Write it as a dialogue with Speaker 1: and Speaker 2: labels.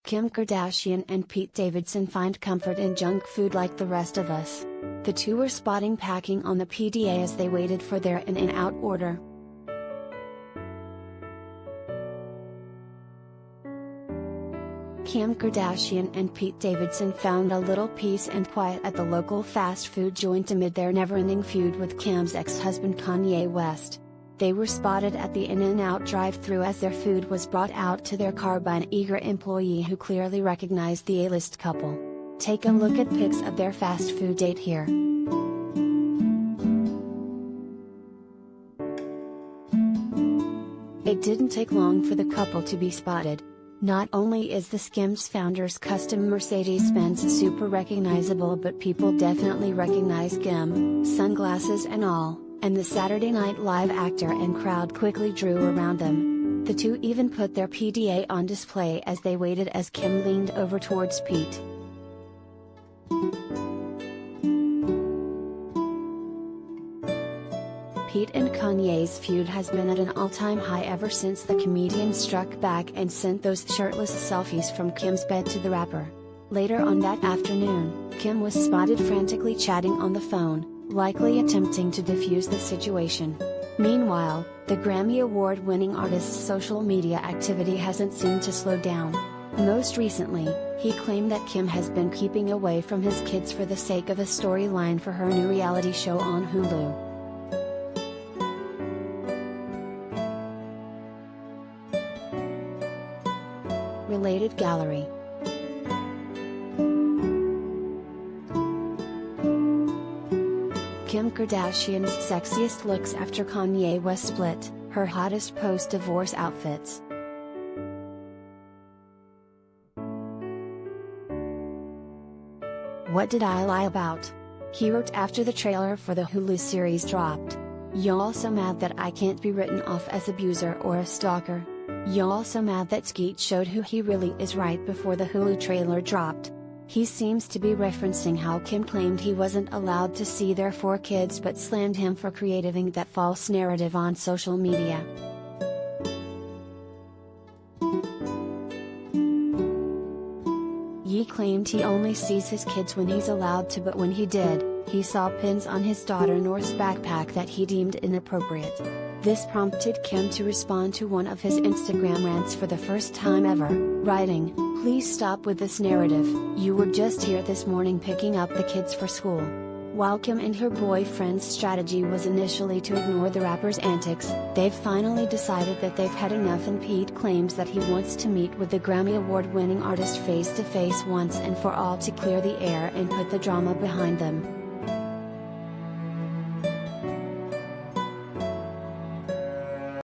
Speaker 1: Kim Kardashian and Pete Davidson find comfort in junk food like the rest of us. The two were spotting packing on the PDA as they waited for their in-and-out order. Kim Kardashian and Pete Davidson found a little peace and quiet at the local fast food joint amid their never-ending feud with Kim's ex-husband Kanye West. They were spotted at the In-N-Out drive-thru as their food was brought out to their car by an eager employee who clearly recognized the A-list couple. Take a look at pics of their fast food date here. It didn't take long for the couple to be spotted. Not only is the Skims founder's custom Mercedes-Benz super recognizable, but people definitely recognize Kim, sunglasses and all, and the Saturday Night Live actor and crowd quickly drew around them. The two even put their PDA on display as they waited as Kim leaned over towards Pete. Pete and Kanye's feud has been at an all-time high ever since the comedian struck back and sent those shirtless selfies from Kim's bed to the rapper. Later on that afternoon, Kim was spotted frantically chatting on the phone, likely attempting to defuse the situation. Meanwhile, the Grammy Award-winning artist's social media activity hasn't seemed to slow down. Most recently, he claimed that Kim has been keeping away from his kids for the sake of a storyline for her new reality show on Hulu. Related gallery. Kim Kardashian's sexiest looks after Kanye West split, her hottest post-divorce outfits. What did I lie about? He wrote after the trailer for the Hulu series dropped. Y'all so mad that I can't be written off as abuser or a stalker? Y'all so mad that Skeet showed who he really is right before the Hulu trailer dropped? He seems to be referencing how Kim claimed he wasn't allowed to see their 4 kids but slammed him for creating that false narrative on social media. Ye claimed he only sees his kids when he's allowed to, but when he did, he saw pins on his daughter North's backpack that he deemed inappropriate. This prompted Kim to respond to one of his Instagram rants for the first time ever, writing, "Please stop with this narrative, you were just here this morning picking up the kids for school." While Kim and her boyfriend's strategy was initially to ignore the rapper's antics, they've finally decided that they've had enough, and Pete claims that he wants to meet with the Grammy Award-winning artist face-to-face once and for all to clear the air and put the drama behind them.